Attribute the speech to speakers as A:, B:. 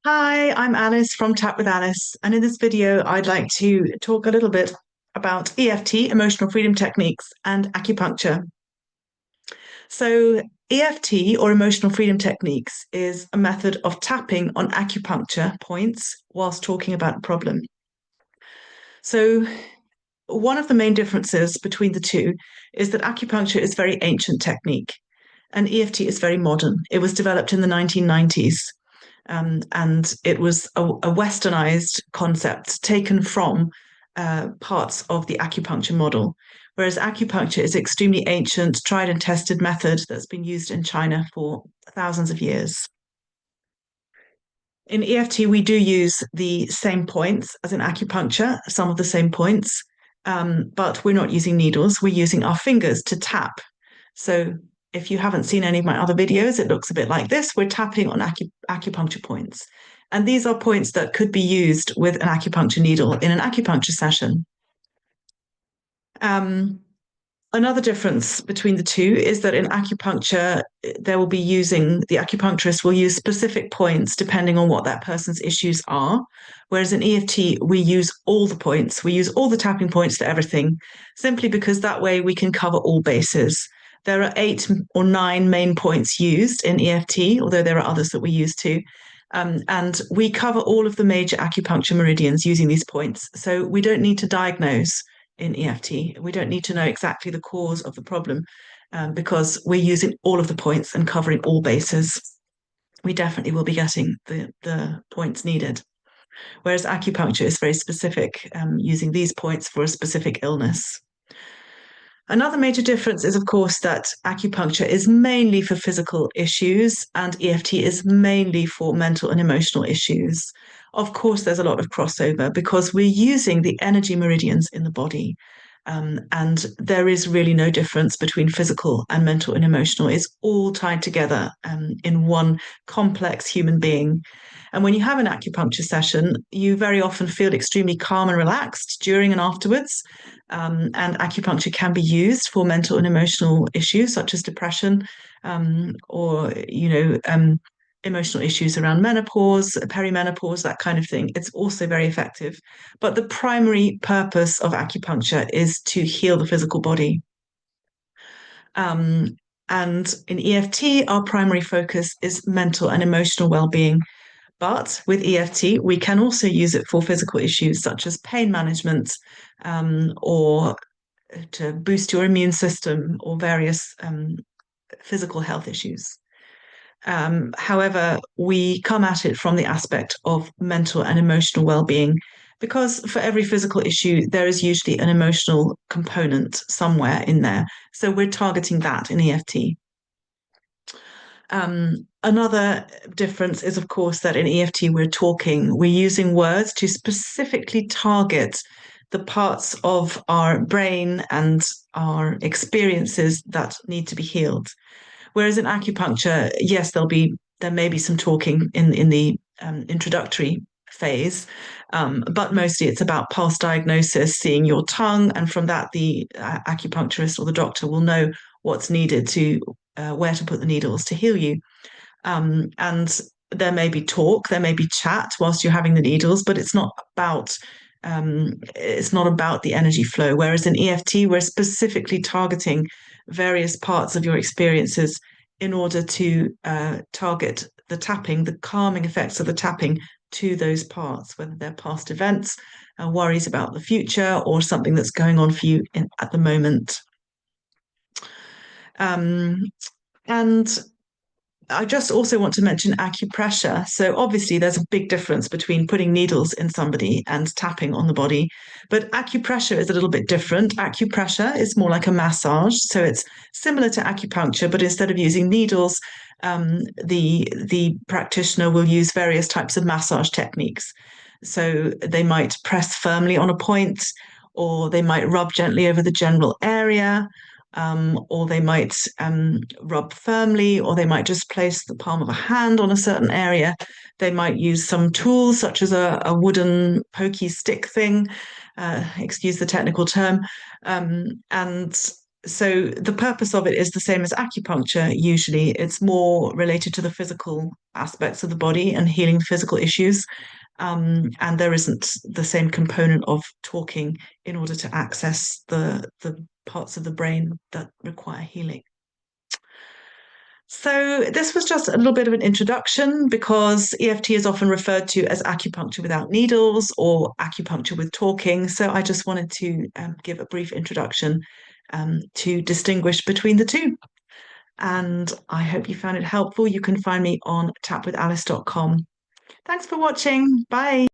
A: Hi, I'm Alice from Tap with Alice, and in this video, I'd like to talk a little bit about EFT, emotional freedom techniques, and acupuncture. So, EFT, or emotional freedom techniques, is a method of tapping on acupuncture points whilst talking about a problem. So, one of the main differences between the two is that acupuncture is a very ancient technique, and EFT is very modern. It was developed in the 1990s. And it was a westernized concept taken from parts of the acupuncture model, whereas acupuncture is extremely ancient, tried and tested method that's been used in China for thousands of years. In EFT, we do use the same points as in acupuncture, some of the same points, but we're not using needles. We're using our fingers to tap. So if you haven't seen any of my other videos, it looks a bit like this. We're tapping on acupuncture points. And these are points that could be used with an acupuncture needle in an acupuncture session. Um, Another difference between the two is that in acupuncture, the acupuncturist will use specific points depending on what that person's issues are. Whereas in EFT, we use all the points, we use all the tapping points for everything, simply because that way we can cover all bases. There are 8 or 9 main points used in EFT, although there are others that we use too. And we cover all of the major acupuncture meridians using these points. So we don't need to diagnose in EFT. We don't need to know exactly the cause of the problem because we're using all of the points and covering all bases. We definitely will be getting the points needed. Whereas acupuncture is very specific, using these points for a specific illness. Another major difference is, of course, that acupuncture is mainly for physical issues and EFT is mainly for mental and emotional issues. Of course, there's a lot of crossover because we're using the energy meridians in the body. And there is really no difference between physical and mental and emotional. It's all tied together in one complex human being. And when you have an acupuncture session, you very often feel extremely calm and relaxed during and afterwards. And acupuncture can be used for mental and emotional issues such as depression or emotional issues around menopause, perimenopause, that kind of thing. It's also very effective. But the primary purpose of acupuncture is to heal the physical body. Um, and in EFT, our primary focus is mental and emotional well-being. But with EFT, we can also use it for physical issues such as pain management or to boost your immune system or various physical health issues. However, we come at it from the aspect of mental and emotional well-being because for every physical issue, there is usually an emotional component somewhere in there. So we're targeting that in EFT. Another difference is, of course, that in EFT we're using words to specifically target the parts of our brain and our experiences that need to be healed. Whereas in acupuncture, yes, there may be some talking in the introductory phase, but mostly it's about pulse diagnosis, seeing your tongue, and from that the acupuncturist or the doctor will know what's needed to where to put the needles to heal you. And there may be talk, there may be chat whilst you're having the needles, but it's not about the energy flow. Whereas in EFT, we're specifically targeting various parts of your experiences in order to target the tapping, the calming effects of the tapping to those parts, whether they're past events, worries about the future, or something that's going on for you at the moment. Um, and I just also want to mention acupressure. So obviously there's a big difference between putting needles in somebody and tapping on the body. But acupressure is a little bit different. Acupressure is more like a massage. So it's similar to acupuncture, but instead of using needles, the practitioner will use various types of massage techniques. So they might press firmly on a point, or they might rub gently over the general area, or they might rub firmly, or they might just place the palm of a hand on a certain area. They might use some tools, such as a wooden pokey stick thing, excuse the technical term, and So the purpose of it is the same as acupuncture. Usually, it's more related to the physical aspects of the body and healing physical issues. And there isn't the same component of talking in order to access the parts of the brain that require healing. So this was just a little bit of an introduction because EFT is often referred to as acupuncture without needles or acupuncture with talking. So I just wanted to give a brief introduction to distinguish between the two. And I hope you found it helpful. You can find me on tapwithalice.com. Thanks for watching. Bye.